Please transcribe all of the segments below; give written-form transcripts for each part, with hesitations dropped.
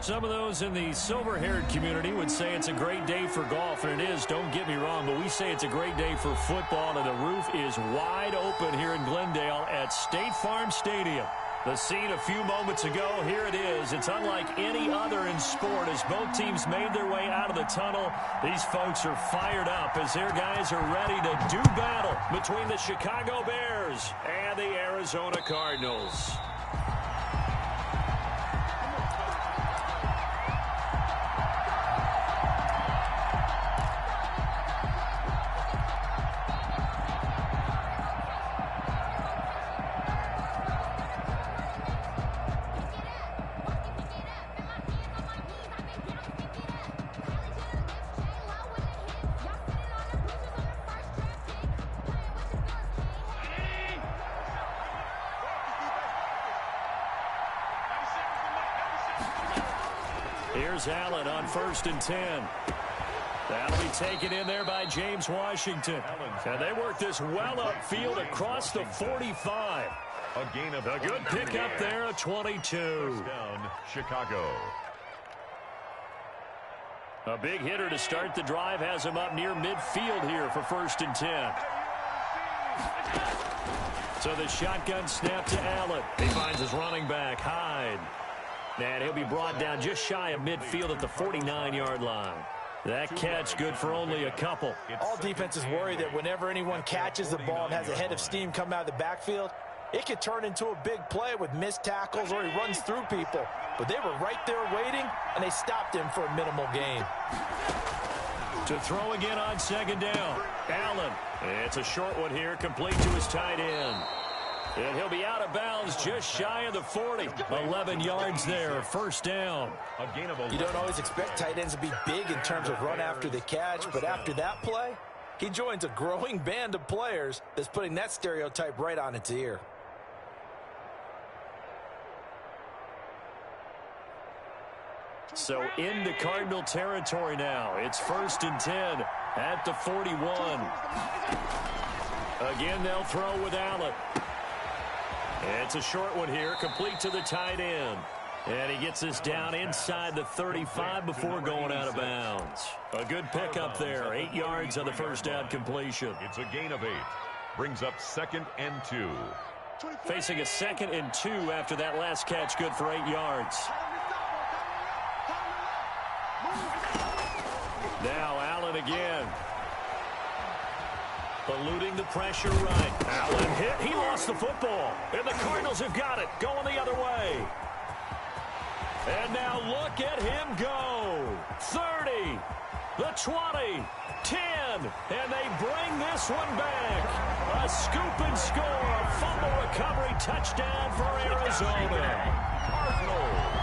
Some of those in the silver-haired community would say it's a great day for golf, and it is, don't get me wrong, but we say it's a great day for football, and the roof is wide open here in Glendale at State Farm Stadium. The scene a few moments ago, here it is. It's unlike any other in sport as both teams made their way out of the tunnel. These folks are fired up as their guys are ready to do battle between the Chicago Bears and the Arizona Cardinals. Here's Allen on 1st and 10. That'll be taken in there by James Washington. And they work this well upfield across the 45. A good pickup there, a 22. Down, Chicago. A big hitter to start the drive has him up near midfield here for 1st and 10. So the shotgun snap to Allen. He finds his running back, Hyde. And he'll be brought down just shy of midfield at the 49-yard line. That catch good for only a couple. All defenses worry that whenever anyone catches the ball and has a head of steam come out of the backfield, it could turn into a big play with missed tackles or he runs through people. But they were right there waiting, and they stopped him for a minimal gain. To throw again on 2nd down. Allen. It's a short one here, complete to his tight end. And he'll be out of bounds just shy of the 40. 11 yards there, 1st down. You don't always expect tight ends to be big in terms of run after the catch, but after that play, he joins a growing band of players that's putting that stereotype right on its ear. So into Cardinal territory now. It's 1st and 10 at the 41. Again, they'll throw with Allen. It's a short one here, complete to the tight end. And he gets this down inside the 35 before going out of bounds. A good pickup there, 8 yards on the 1st down completion. It's a gain of 8. Brings up 2nd and 2. Facing a 2nd and 2 after that last catch, good for 8 yards. Now Allen again. Eluding the pressure right. Allen hit. He lost the football. And the Cardinals have got it. Going the other way. And now look at him go. 30. The 20. 10. And they bring this one back. A scoop and score. A fumble recovery touchdown for Arizona. Cardinals.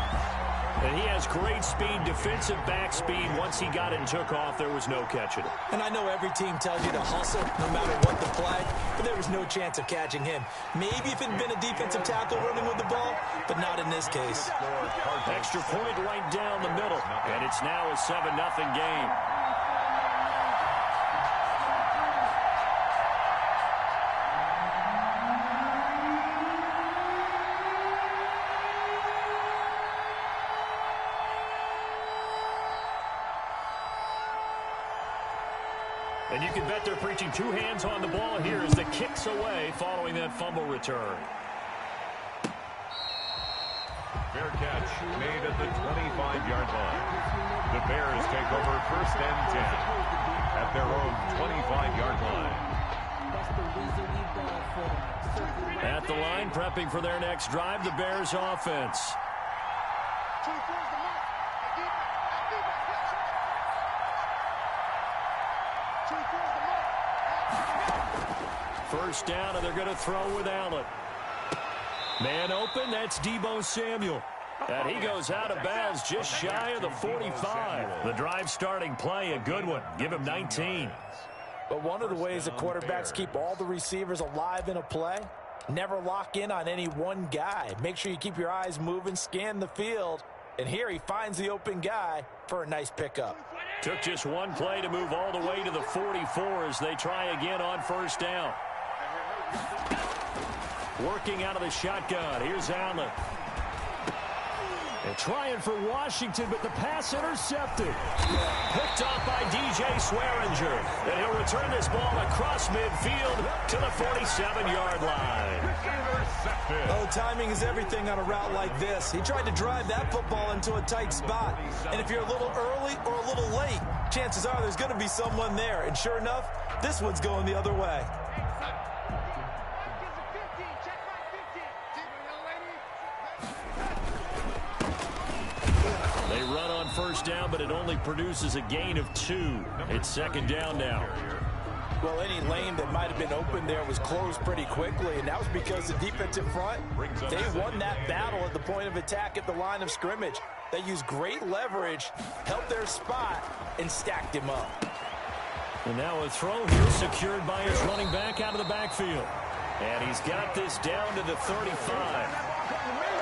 And he has great speed, defensive back speed. Once he got it and took off, there was no catching it. And I know every team tells you to hustle no matter what the play, but there was no chance of catching him. Maybe if it had been a defensive tackle running with the ball, but not in this case. Extra point right down the middle, and it's now a 7-0 game. And you can bet they're preaching 2 hands on the ball here as the kick's away following that fumble return. Fair catch made at the 25-yard line. The Bears take over 1st and 10 at their own 25-yard line. At the line, prepping for their next drive, the Bears offense. First down, and they're going to throw with Allen. Man open, that's Deebo Samuel. And he goes out of bounds just shy of the 45. The drive starting play, a good one. Give him 19. But one of the ways the quarterbacks keep all the receivers alive in a play, never lock in on any one guy. Make sure you keep your eyes moving, scan the field. And here he finds the open guy for a nice pickup. Took just one play to move all the way to the 44 as they try again on first down. Working out of the shotgun. Here's Allen. And trying for Washington, but the pass intercepted. Picked off by DJ Swearinger. And he'll return this ball across midfield to the 47-yard line. Intercepted. Oh, timing is everything on a route like this. He tried to drive that football into a tight spot. And if you're a little early or a little late, chances are there's going to be someone there. And sure enough, this one's going the other way. They run on first down, but it only produces a gain of 2. It's second down now. Well, any lane that might have been open there was closed pretty quickly, and that was because the defensive front, they won that battle at the point of attack at the line of scrimmage. They used great leverage, held their spot, and stacked him up. And now a throw here secured by his running back out of the backfield. And he's got this down to the 35.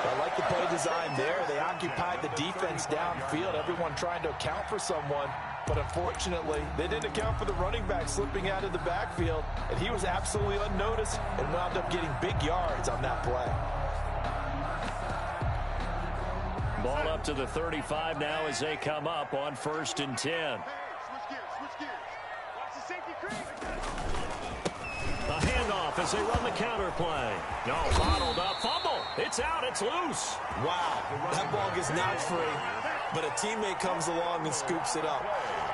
I like the play design there. They occupied the defense downfield, everyone trying to account for someone. But unfortunately, they didn't account for the running back slipping out of the backfield, and he was absolutely unnoticed and wound up getting big yards on that play. Ball up to the 35 now as they come up on 1st and 10. A handoff as they run the counter play. No, bottled up, fumble. It's out, it's loose. Wow, that ball gets knocked free, but a teammate comes along and scoops it up.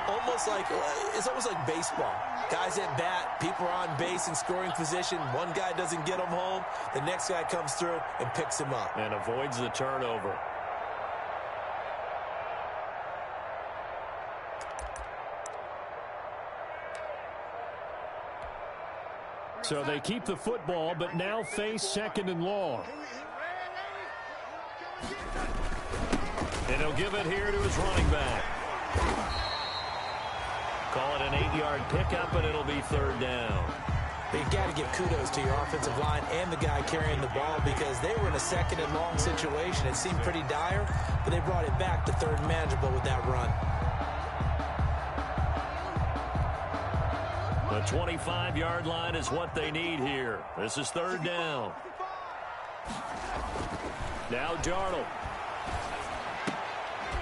It's almost like baseball. Guys at bat, people are on base in scoring position. One guy doesn't get him home. The next guy comes through and picks him up. And avoids the turnover. So they keep the football, but now face 2nd and long. And he'll give it here to his running back. Call it an 8-yard pickup, and it'll be 3rd down. You've got to give kudos to your offensive line and the guy carrying the ball because they were in a 2nd and long situation. It seemed pretty dire, but they brought it back to 3rd and manageable with that run. The 25-yard line is what they need here. This is 3rd down. Now Darnold.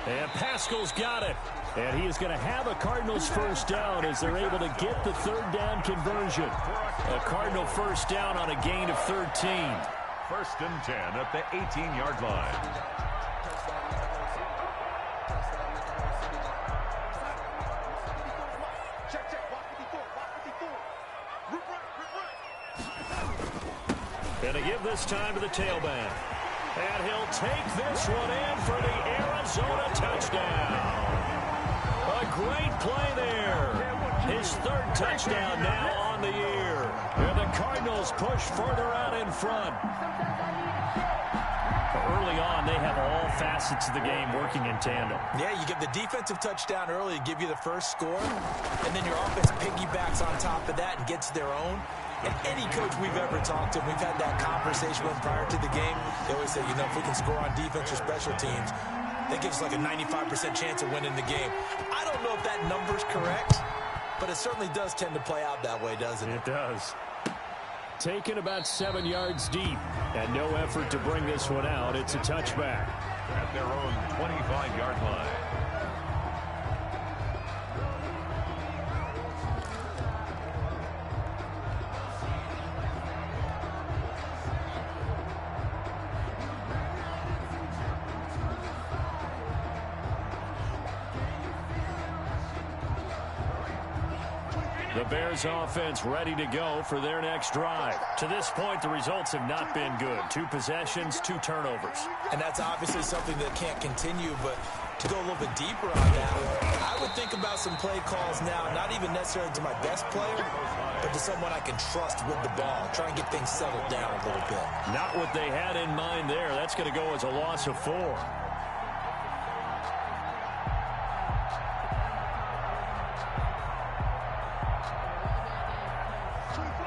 And Pascal's got it. And he is going to have a Cardinals first down as they're able to get the 3rd down conversion. A Cardinal first down on a gain of 13. 1st and 10 at the 18-yard line. And to give this time to the tailback. And he'll take this one in for the Arizona touchdown. A great play there. His 3rd touchdown now on the year. And the Cardinals push further out in front. Early on, they have all facets of the game working in tandem. Yeah, you get the defensive touchdown early to give you the first score, and then your offense piggybacks on top of that and gets their own. And any coach we've ever talked to, we've had that conversation with prior to the game. They always say, if we can score on defense or special teams, that gives us like a 95% chance of winning the game. I don't know if that number's correct, but it certainly does tend to play out that way, doesn't it? It does. Taken about 7 yards deep, and no effort to bring this one out. It's a touchback. At their own 25-yard line. The Bears offense ready to go for their next drive. To this point, the results have not been good. 2 possessions, 2 turnovers. And that's obviously something that can't continue, but to go a little bit deeper on that, I would think about some play calls now, not even necessarily to my best player, but to someone I can trust with the ball. Try and get things settled down a little bit. Not what they had in mind there. That's going to go as a loss of 4.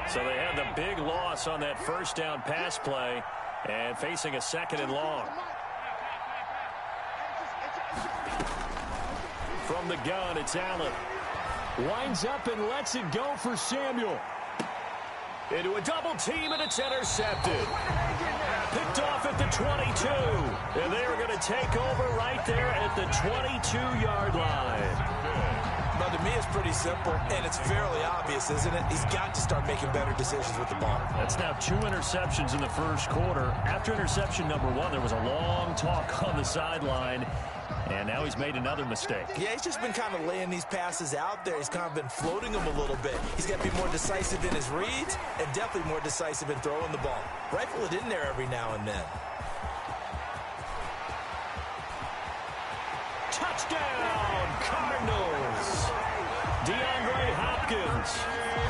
So they had the big loss on that first down pass play and facing a 2nd and long. From the gun, it's Allen. Winds up and lets it go for Samuel. Into a double team, and it's intercepted. Picked off at the 22. And they are going to take over right there at the 22-yard line. But to me, it's pretty simple, and it's fairly obvious, isn't it? He's got to start making better decisions with the ball. That's now 2 interceptions in the first quarter. After interception number 1, there was a long talk on the sideline, and now he's made another mistake. Yeah, he's just been kind of laying these passes out there. He's kind of been floating them a little bit. He's got to be more decisive in his reads and definitely more decisive in throwing the ball. Rifle it in there every now and then. Touchdown, Cardinals. DeAndre Hopkins,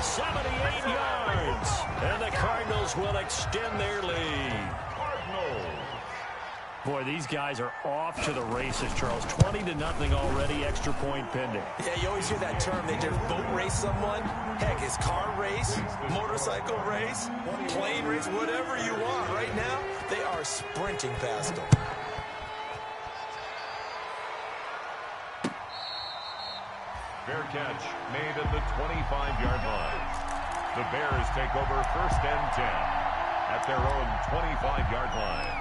78 yards. And the Cardinals will extend their lead. Boy, these guys are off to the races, Charles. 20-0 already, extra point pending. Yeah, you always hear that term. They just boat race someone. Heck, it's car race, motorcycle race, plane race, whatever you want. Right now, they are sprinting past them. Fair catch made at the 25-yard line. The Bears take over 1st and 10 at their own 25-yard line.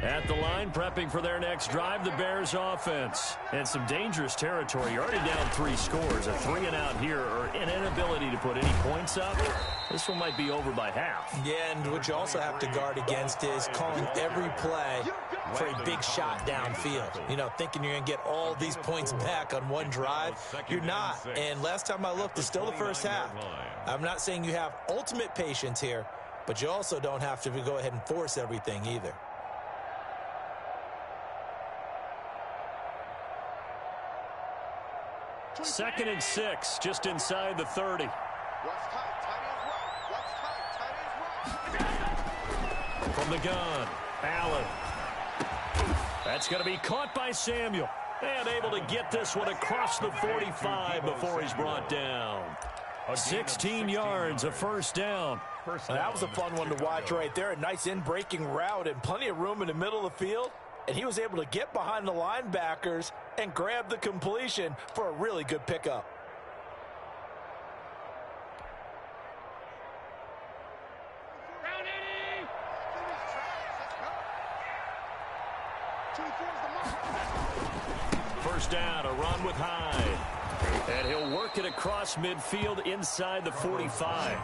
At the line, prepping for their next drive, the Bears offense. And some dangerous territory. You're already down 3 scores. A 3-and-out here, or an inability to put any points up. This one might be over by half. Yeah, and what you also have to guard against is calling every play for a big shot downfield. You know, thinking you're going to get all these points back on one drive. You're not. And last time I looked, it's still the first half. I'm not saying you have ultimate patience here, but you also don't have to go ahead and force everything either. Second and 6, just inside the 30. From the gun, Allen. That's going to be caught by Samuel. And able to get this one across the 45 before he's brought down. 16 yards, a first down. That was a fun one to watch right there. A nice in-breaking route and plenty of room in the middle of the field. And he was able to get behind the linebackers and grab the completion for a really good pickup. First down, a run with Hyde. And he'll work it across midfield inside the 45.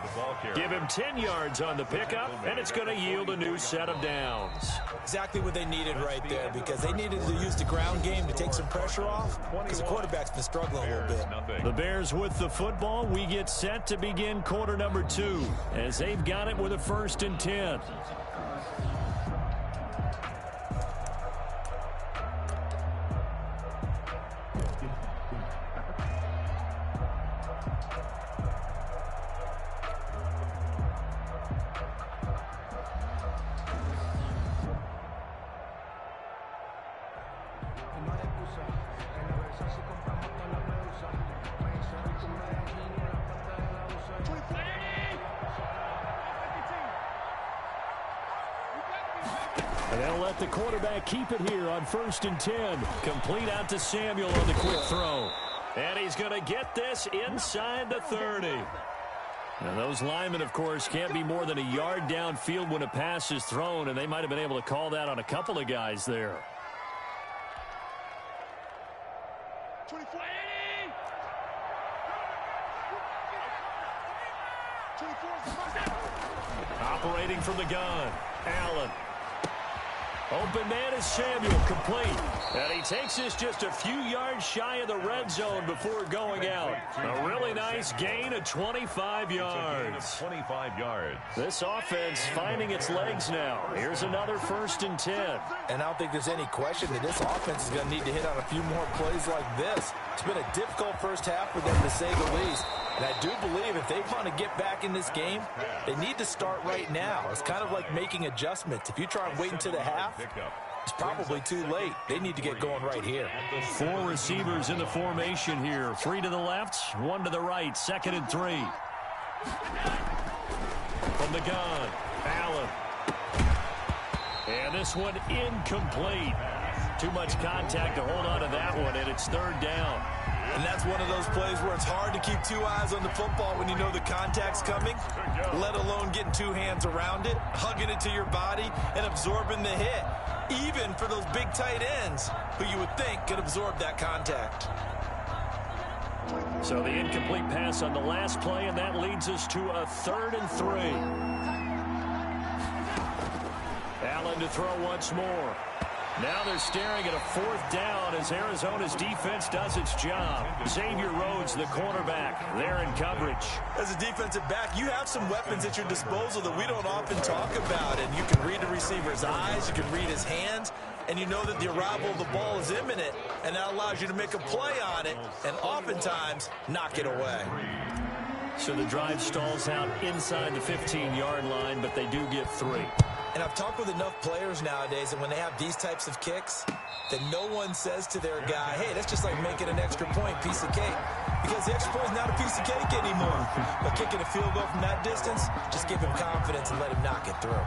Give him 10 yards on the pickup, and it's going to yield a new set of downs. Exactly what they needed right there, because they needed to use the ground game to take some pressure off, because the quarterback's been struggling a little bit. The Bears with the football. We get set to begin quarter number 2, as they've got it with a 1st and 10. And they'll let the quarterback keep it here on 1st and 10. Complete out to Samuel on the quick throw. And he's going to get this inside the 30. And those linemen, of course, can't be more than a yard downfield when a pass is thrown, and they might have been able to call that on a couple of guys there. Operating from the gun, Allen. Open man is Samuel, complete. And he takes this just a few yards shy of the red zone before going out. A really nice gain of 25 yards. 25 yards. This offense finding its legs now. Here's another 1st and 10. And I don't think there's any question that this offense is going to need to hit on a few more plays like this. It's been a difficult first half for them, to say the least. And I do believe if they want to get back in this game, they need to start right now. It's kind of like making adjustments. If you try and wait until the half, it's probably too late. They need to get going right here. 4 receivers in the formation here. 3 to the left, 1 to the right. 2nd and 3. From the gun, Allen. And this one incomplete. Too much contact to hold on to that one, and it's third down. And that's one of those plays where it's hard to keep two eyes on the football when you know the contact's coming, let alone getting two hands around it, hugging it to your body, and absorbing the hit, even for those big tight ends who you would think could absorb that contact. So the incomplete pass on the last play, and that leads us to a 3rd and 3. Allen to throw once more. Now they're staring at a 4th down as Arizona's defense does its job. Xavier Rhodes, the cornerback, there in coverage. As a defensive back, you have some weapons at your disposal that we don't often talk about. And you can read the receiver's eyes, you can read his hands, and you know that the arrival of the ball is imminent, and that allows you to make a play on it and oftentimes knock it away. So the drive stalls out inside the 15-yard line, but they do get 3. And I've talked with enough players nowadays, and when they have these types of kicks, that no one says to their guy, hey, that's just like making an extra point, piece of cake. Because the extra point is not a piece of cake anymore. But kicking a field goal from that distance, just give him confidence and let him knock it through.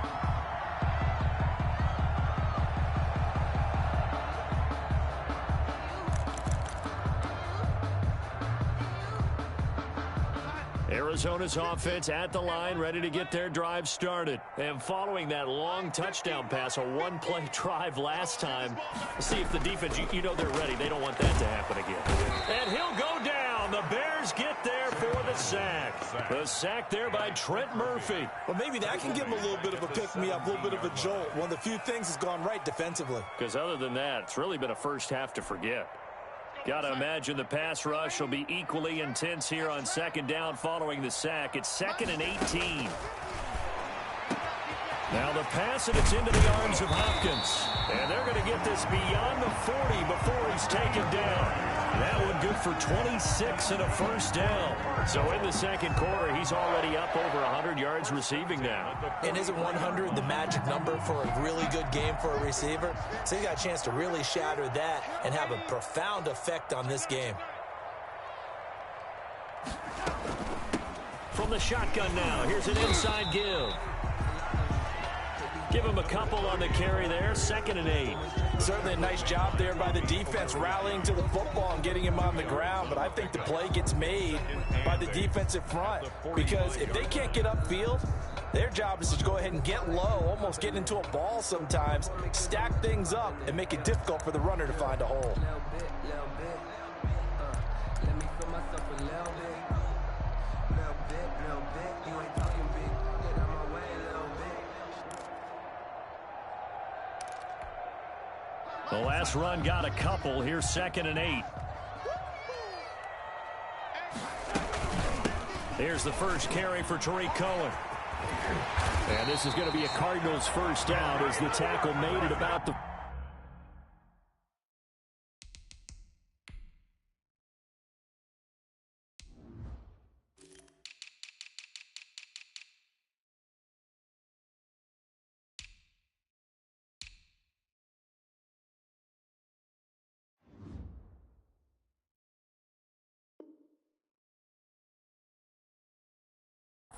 Arizona's offense at the line, ready to get their drive started. And following that long touchdown pass, a one-play drive last time, see if the defense, you know they're ready. They don't want that to happen again. And he'll go down. The Bears get there for the sack. The sack there by Trent Murphy. Well, maybe that can give him a little bit of a pick-me-up, a little bit of a jolt. One of the few things has gone right defensively. Because other than that, it's really been a first half to forget. Got to imagine the pass rush will be equally intense here on 2nd down following the sack. It's 2nd and 18. Now the pass, and it's into the arms of Hopkins. And they're going to get this beyond the 40 before he's taken down. That one good for 26 and a first down. So in the 2nd quarter, he's already up over 100 yards receiving now. And isn't 100 the magic number for a really good game for a receiver? So he got a chance to really shatter that and have a profound effect on this game. From the shotgun now, here's an inside give. Give him a couple on the carry there, 2nd and 8. Certainly a nice job there by the defense rallying to the football and getting him on the ground, but I think the play gets made by the defensive front because if they can't get upfield, their job is to go ahead and get low, almost get into a ball sometimes, stack things up, and make it difficult for the runner to find a hole. The last run got a couple. Here's 2nd and 8. Here's the first carry for Tariq Cohen. And this is going to be a Cardinals first down as the tackle made it about the...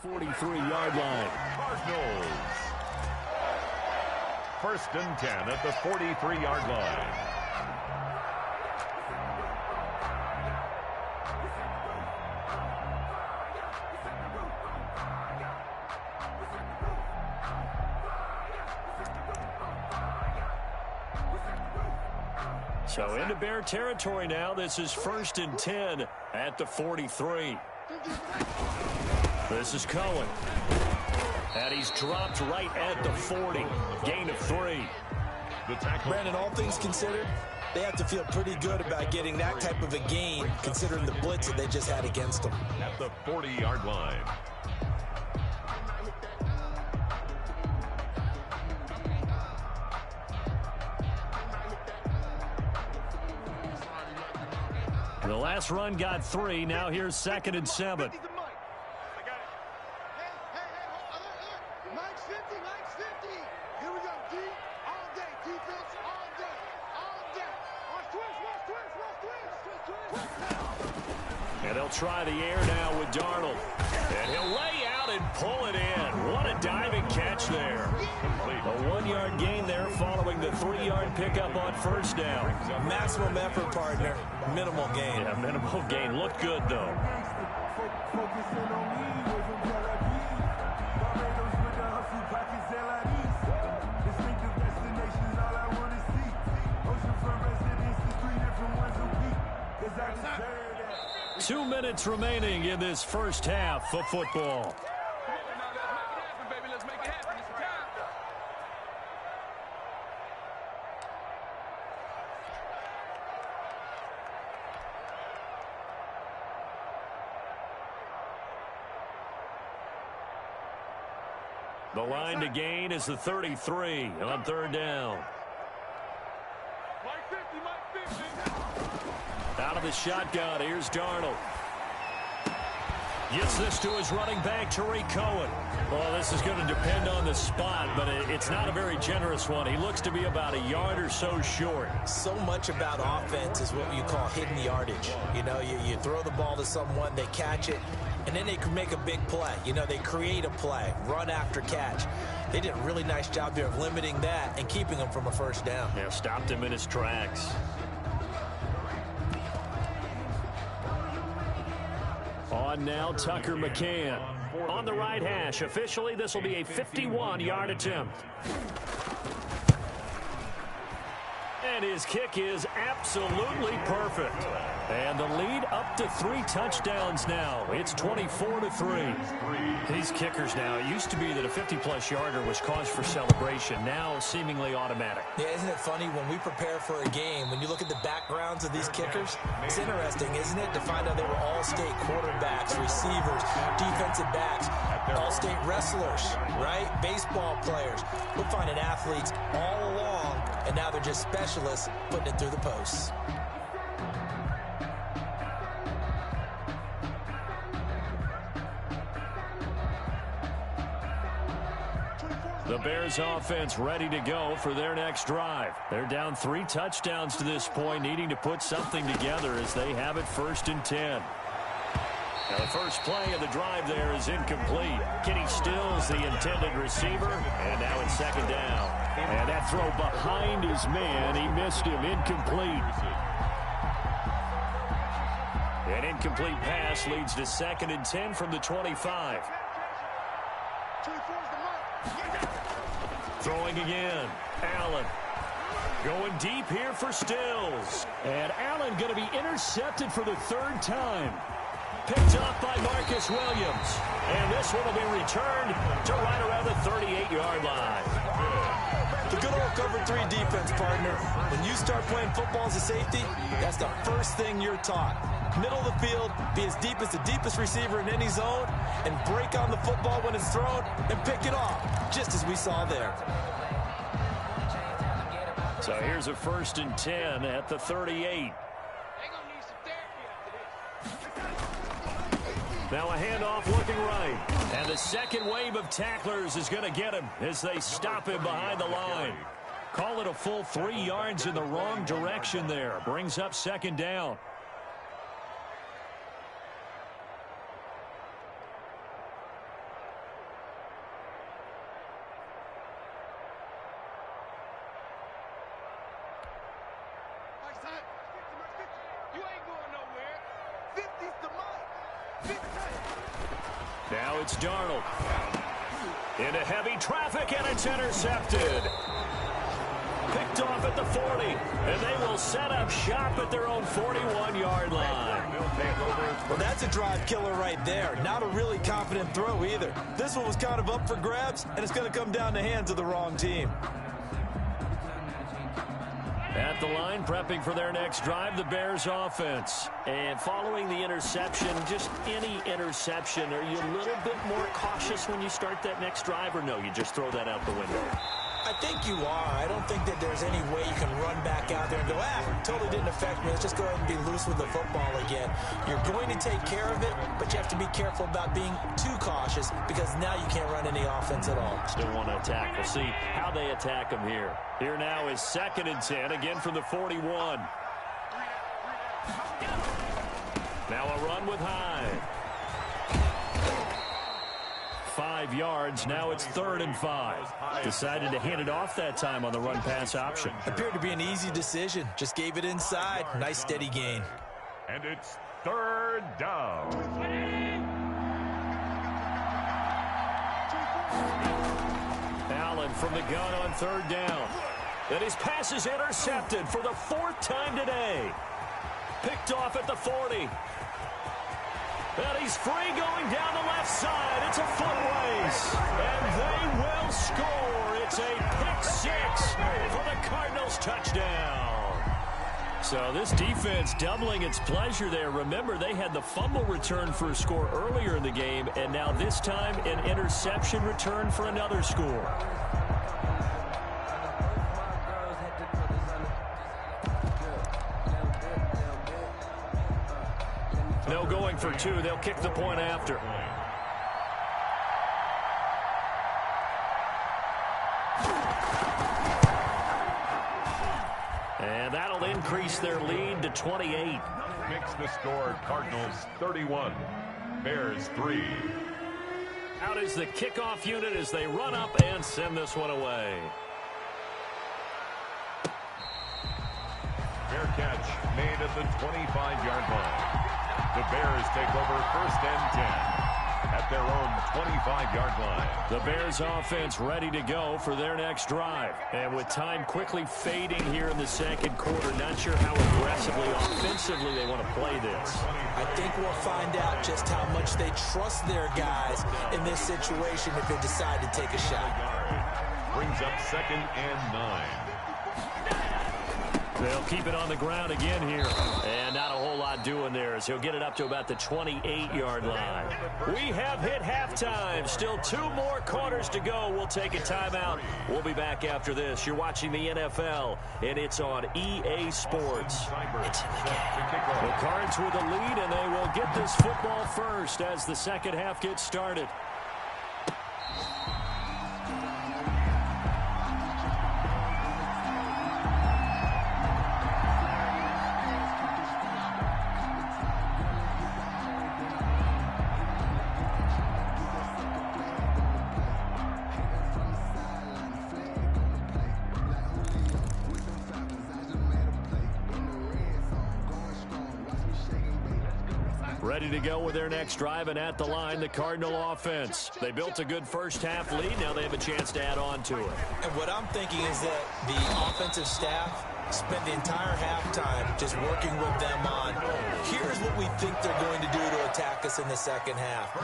.43-yard line. Cardinals. 1st and 10 at the 43-yard line. So into Bear territory now. This is 1st and 10 at the 43. This is Cohen. And he's dropped right at the 40. Gain of 3. Brandon, all things considered, they have to feel pretty good about getting that type of a gain considering the blitz that they just had against them. At the 40-yard line. The last run got 3. Now here's 2nd and 7. And they'll try the air now with Darnold. And he'll lay out and pull it in. What a diving catch there. A 1-yard gain there following the 3-yard pickup on first down. Maximum effort, partner. Minimal gain. Yeah, minimal gain. Looked good, though. Two minutes remaining in this first half of football. The line to gain is the 33 on third down. Out of the shotgun, here's Darnold. Gets this to his running back, Tariq Cohen. Well, this is going to depend on the spot, but it's not a very generous one. He looks to be about a yard or so short. So much about offense is what you call hidden yardage. You know, you throw the ball to someone, they catch it, and then they can make a big play. You know, they create a play, run after catch. They did a really nice job there of limiting that and keeping him from a first down. Yeah, stopped him in his tracks. On now, Tucker McCann. On the right hash. Officially, this will be a 51-yard attempt. And his kick is absolutely perfect. And the lead up to 3 touchdowns now. It's 24-3. These kickers now, it used to be that a 50-plus yarder was cause for celebration. Now seemingly automatic. Yeah, isn't it funny when we prepare for a game, when you look at the backgrounds of these kickers, it's interesting, isn't it, to find out they were all-state quarterbacks, receivers, defensive backs, all-state wrestlers, right? Baseball players. We're finding athletes all along, and now they're just specialists putting it through the posts. The Bears offense ready to go for their next drive. They're down 3 touchdowns to this point, needing to put something together as they have it 1st and 10. Now the first play of the drive there is incomplete. Kenny Stills, the intended receiver, and now it's 2nd down. And that throw behind his man, he missed him, incomplete. An incomplete pass leads to 2nd and 10 from the 25. Throwing again. Allen. Going deep here for Stills. And Allen going to be intercepted for the 3rd time. Picked up by Marcus Williams. And this one will be returned to right around the 38-yard line. The good old cover 3 defense, partner. When you start playing football as a safety, that's the first thing you're taught. Middle of the field, be as deep as the deepest receiver in any zone, and break on the football when it's thrown and pick it off, just as we saw there. So here's a 1st and 10 at the 38. Now a handoff looking right. And the second wave of tacklers is going to get him as they stop him behind the line. Call it a full 3 yards in the wrong direction there. Brings up 2nd down. Now it's Darnold. Into heavy traffic, and it's intercepted. Picked off at the 40, and they will set up shop at their own 41-yard line. Well, that's a drive killer right there. Not a really confident throw either. This one was kind of up for grabs, and it's going to come down the hands of the wrong team. At the line, prepping for their next drive, the Bears offense. And following the interception, just any interception, are you a little bit more cautious when you start that next drive, or no, you just throw that out the window? I think you are. I don't think that there's any way you can run back out there and go, totally didn't affect me. Let's just go ahead and be loose with the football again. You're going to take care of it, but you have to be careful about being too cautious because now you can't run any offense at all. Still want to attack. We'll see how they attack them here. Here now is 2nd and 10, again from the 41. Now a run with Hyde. 5 yards. Now it's 3rd and 5. Decided to hand it off that time on the run-pass option. Appeared to be an easy decision. Just gave it inside. Nice steady gain. And it's 3rd down. Allen from the gun on 3rd down. And his pass is intercepted for the 4th time today. Picked off at the 40. And he's free going down the left side. It's a foot race. And they will score. It's a pick 6 for the Cardinals touchdown. So this defense doubling its pleasure there. Remember, they had the fumble return for a score earlier in the game, and now this time an interception return for another score. No going for 2. They'll kick the point after. And that'll increase their lead to 28. Makes the score Cardinals 31, Bears 3. Out is the kickoff unit as they run up and send this one away. Fair catch made at the 25-yard line. The Bears take over 1st and 10 at their own 25-yard line. The Bears offense ready to go for their next drive. And with time quickly fading here in the 2nd quarter, not sure how aggressively, offensively they want to play this. I think we'll find out just how much they trust their guys in this situation if they decide to take a shot. Brings up 2nd and 9. They'll keep it on the ground again here. And not a whole lot doing there as he'll get it up to about the 28-yard line. We have hit halftime. Still 2 more quarters to go. We'll take a timeout. We'll be back after this. You're watching the NFL, and it's on EA Sports. It's in the game. The Cards with the lead, and they will get this football first as the 2nd half gets started. Ready to go with their next drive, and at the line, the Cardinal offense. They built a good 1st half lead. Now they have a chance to add on to it. And what I'm thinking is that the offensive staff spent the entire halftime just working with them on, here's what we think they're going to do to attack us in the 2nd half.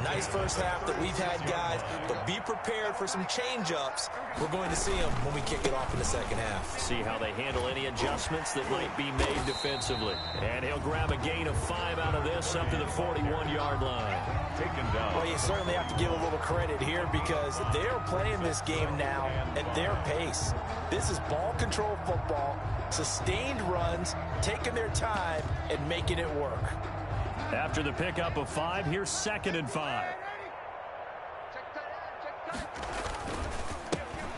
Nice 1st half that we've had, guys, but be prepared for some change-ups. We're going to see them when we kick it off in the 2nd half. See how they handle any adjustments that might be made defensively. And he'll grab a gain of 5 out of this up to the 41-yard line. Taken down. Well, you certainly have to give a little credit here because they're playing this game now at their pace. This is ball control football, sustained runs, taking their time, and making it work. After the pickup of 5, here's 2nd and 5.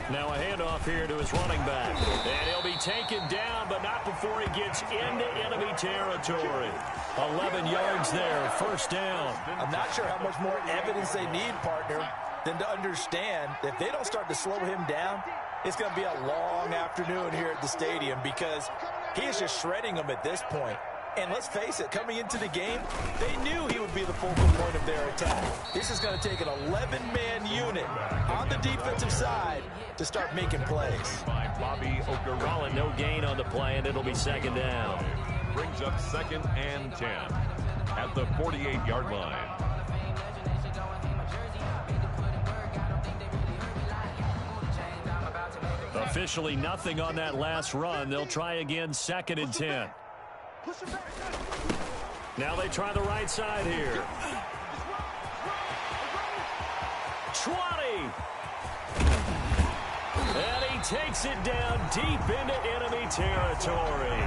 Now a handoff here to his running back. And he'll be taken down, but not before he gets into enemy territory. 11 yards there, 1st down. I'm not sure how much more evidence they need, partner, than to understand that if they don't start to slow him down, it's going to be a long afternoon here at the stadium because he is just shredding them at this point. And let's face it, coming into the game, they knew he would be the focal point of their attack. This is going to take an 11-man unit on the defensive side to start making plays. By Bobby Calling no gain on the play, and it'll be 2nd down. Brings up 2nd and 10 at the 48-yard line. Officially nothing on that last run. They'll try again, 2nd and 10. Now they try the right side here. 20. And he takes it down deep into enemy territory.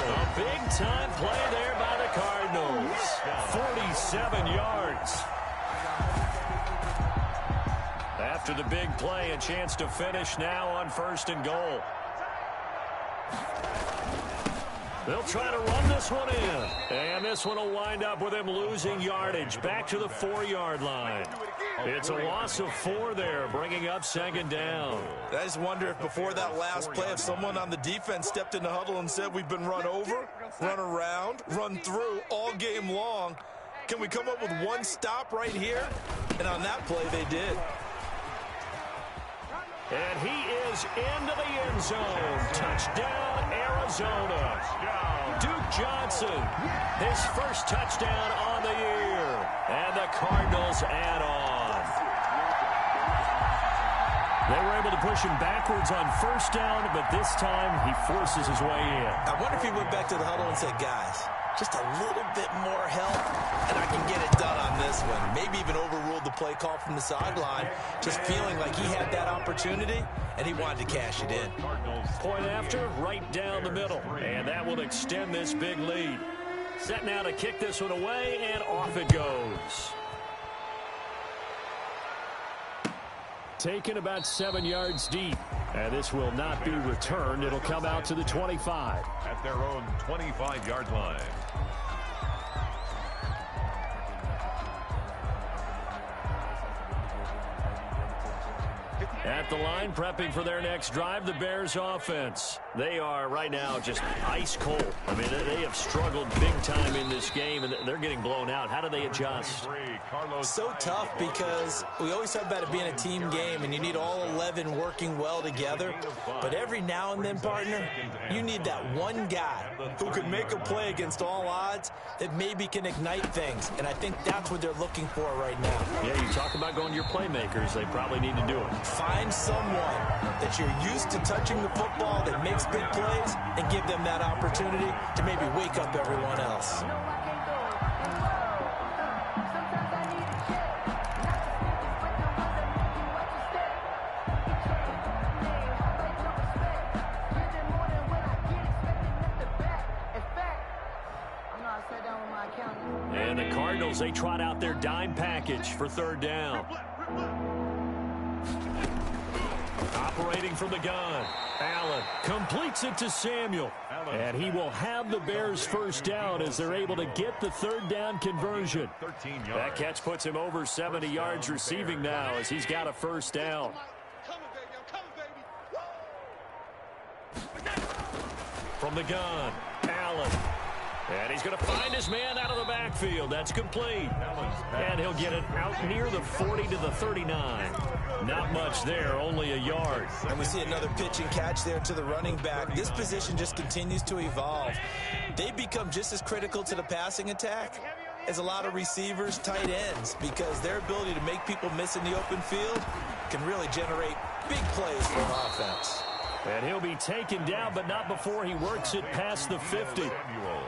A big-time play there by the Cardinals. 47 yards. After the big play, a chance to finish now on 1st and goal. They'll try to run this one in. And this one will wind up with him losing yardage back to the 4-yard line. It's a loss of 4 there, bringing up second down. I just wonder if before that last play, if someone on the defense stepped in the huddle and said, we've been run over, run around, run through all game long. Can we come up with one stop right here? And on that play, they did. And he is into the end zone. Touchdown, Arizona. Duke Johnson, his first touchdown on the year. And the Cardinals add on. They were able to push him backwards on first down, but this time he forces his way in. I wonder if he went back to the huddle and said, guys, just a little bit more help, and I can get it done on this one. Maybe even overruled the play call from the sideline, just feeling like he had that opportunity, and he wanted to cash it in. Point after, right down the middle, and that will extend this big lead. Set now to kick this one away, and off it goes. Taken about 7 yards deep. And this will not be returned. It'll come out to the 25. At their own 25-yard line. At the line, prepping for their next drive, the Bears offense. They are right now just ice cold. I mean, they have struggled big time in this game, and they're getting blown out. How do they adjust? So tough because we always talk about it being a team game, and you need all 11 working well together. But every now and then, partner, you need that one guy who can make a play against all odds that maybe can ignite things. And I think that's what they're looking for right now. Yeah, you talk about going to your playmakers. They probably need to do it. Find someone that you're used to touching the football that makes big plays and give them that opportunity to maybe wake up everyone else. And the Cardinals, they trot out their dime package for third down. Operating from the gun, Allen completes it to Samuel. And he will have the Bears first down as they're able to get the third down conversion. That catch puts him over 70 yards receiving now as he's got a first down. From the gun, Allen. And he's going to find his man out of the backfield. That's complete. And he'll get it out near the 40 to the 39. Not much there, only a yard. And we see another pitch and catch there to the running back. This position just continues to evolve. They become just as critical to the passing attack as a lot of receivers, tight ends, because their ability to make people miss in the open field can really generate big plays for an offense. And he'll be taken down, but not before he works it past the 50.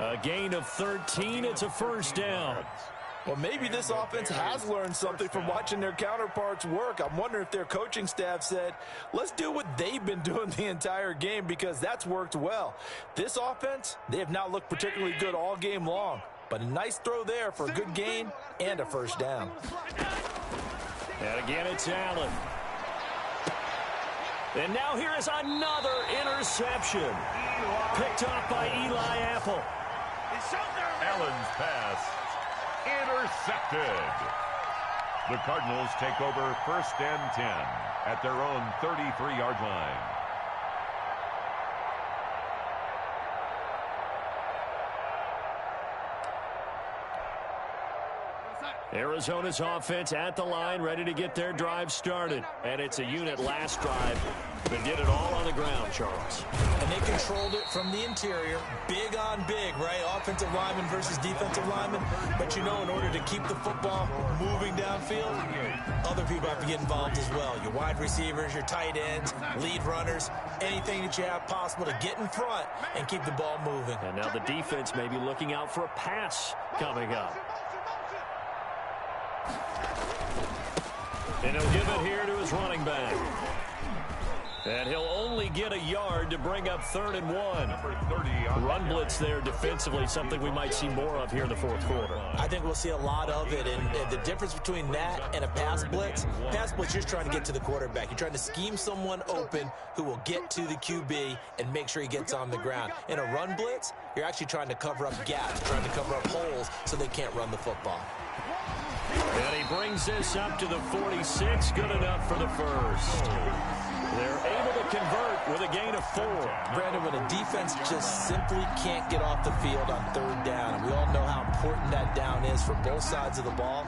A gain of 13. It's a first down. Well, maybe this offense has learned something from watching their counterparts work. I'm wondering if their coaching staff said, let's do what they've been doing the entire game, because that's worked well. This offense, they have not looked particularly good all game long, but a nice throw there for a good gain and a first down. And again, it's Allen. And now here is another interception. Picked off by Eli Apple. Allen's pass intercepted. The Cardinals take over first and 10 at their own 33-yard line. Arizona's offense at the line, ready to get their drive started. And it's a unit last drive that did it all on the ground, Charles. And they controlled it from the interior. Big on big, right? Offensive lineman versus defensive lineman. But you know, in order to keep the football moving downfield, other people have to get involved as well. Your wide receivers, your tight ends, lead runners, anything that you have possible to get in front and keep the ball moving. And now the defense may be looking out for a pass coming up. And he'll give it here to his running back. And he'll only get a yard to bring up 3rd and 1. Run blitz there defensively, something we might see more of here in the fourth quarter. I think we'll see a lot of it. And the difference between that and a pass blitz, you're just trying to get to the quarterback. You're trying to scheme someone open who will get to the QB and make sure he gets on the ground. In a run blitz, you're actually trying to cover up gaps, trying to cover up holes so they can't run the football. And he brings this up to the 46. Good enough for the first. They're able to convert with a gain of 4. Brandon, when a defense just simply can't get off the field on 3rd down, and we all know how important that down is for both sides of the ball,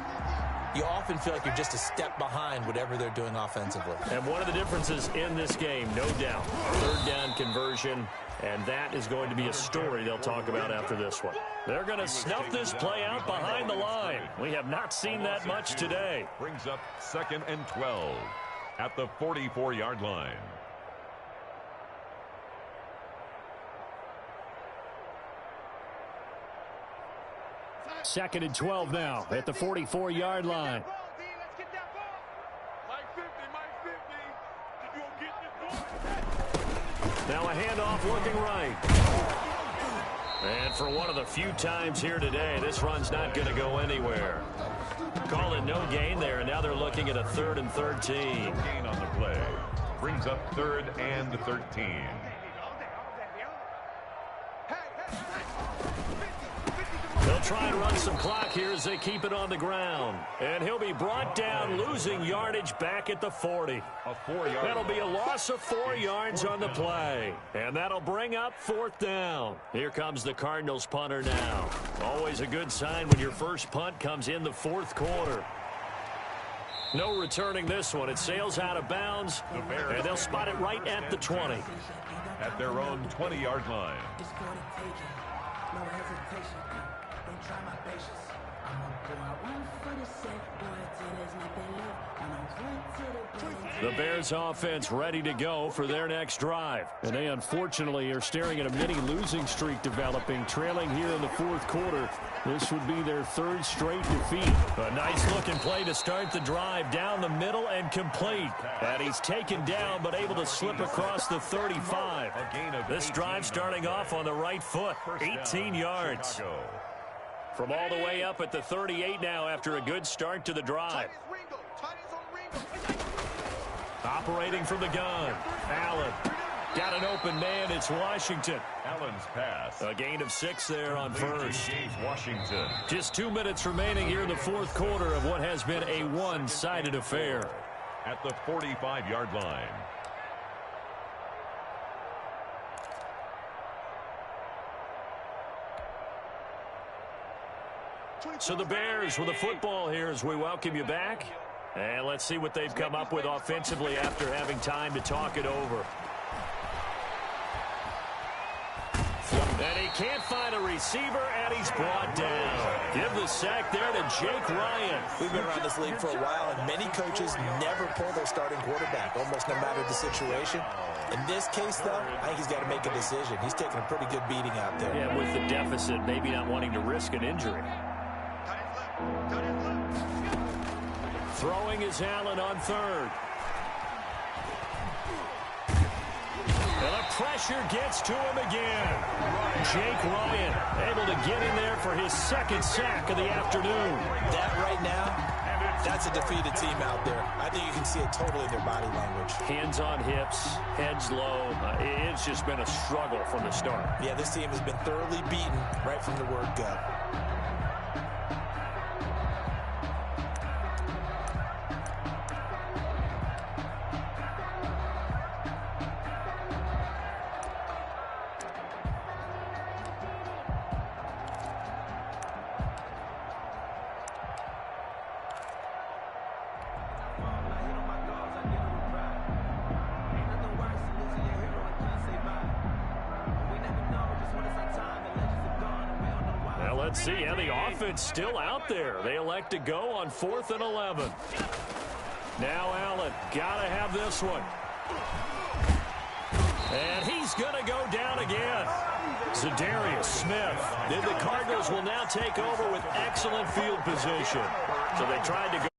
you often feel like you're just a step behind whatever they're doing offensively. And one of the differences in this game, no doubt, 3rd down conversion, and that is going to be a story they'll talk about after this one. They're going to snuff this play out behind the line. We have not seen that much today. Brings up 2nd and 12 at the 44-yard line. Second and 12 now at the 44-yard line. Now a handoff looking right. And for one of the few times here today, this run's not going to go anywhere. Call it no gain there, and now they're looking at a 3rd and 13. Gain on the play. Brings up 3rd and 13. They'll try and run some clock here as they keep it on the ground. And he'll be brought down, losing yardage back at the 40. That'll be a loss of 4 yards on the play. And that'll bring up 4th down. Here comes the Cardinals punter now. Always a good sign when your first punt comes in the 4th quarter. No returning this one. It sails out of bounds, and they'll spot it right at the 20. At their own 20-yard line. No hesitation. Don't try my patience. I'm gonna go out one for the set, boy, till there's nothing left. When I'm front to the The Bears offense ready to go for their next drive. And they unfortunately are staring at a mini losing streak developing, trailing here in the 4th quarter. This would be their 3rd straight defeat. A nice looking play to start the drive down the middle and complete. And he's taken down but able to slip across the 35. This drive starting off on the right foot, 18 yards. From all the way up at the 38 now after a good start to the drive. Operating from the gun, Allen. Got an open man, it's Washington. Allen's pass. A gain of 6 there on first. James Washington. Just 2 minutes remaining here in the 4th quarter of what has been a one-sided affair. At the 45-yard line. So the Bears with the football here as we welcome you back. And let's see what they've come up with offensively after having time to talk it over. And he can't find a receiver, and he's brought down. Give the sack there to Jake Ryan. We've been around this league for a while, and many coaches never pull their starting quarterback, almost no matter the situation. In this case, though, I think he's got to make a decision. He's taking a pretty good beating out there. Yeah, with the deficit, maybe not wanting to risk an injury. Throwing is Allen on 3rd. And the pressure gets to him again. Jake Ryan able to get in there for his 2nd sack of the afternoon. That right now, that's a defeated team out there. I think you can see it totally in their body language. Hands on hips, heads low. It's just been a struggle from the start. Yeah, this team has been thoroughly beaten right from the word go. Let's see how the offense still out there. They elect to go on 4th and 11. Now Allen, gotta have this one. And he's gonna go down again. Zadarius Smith. Then the Cardinals will now take over with excellent field position. So they tried to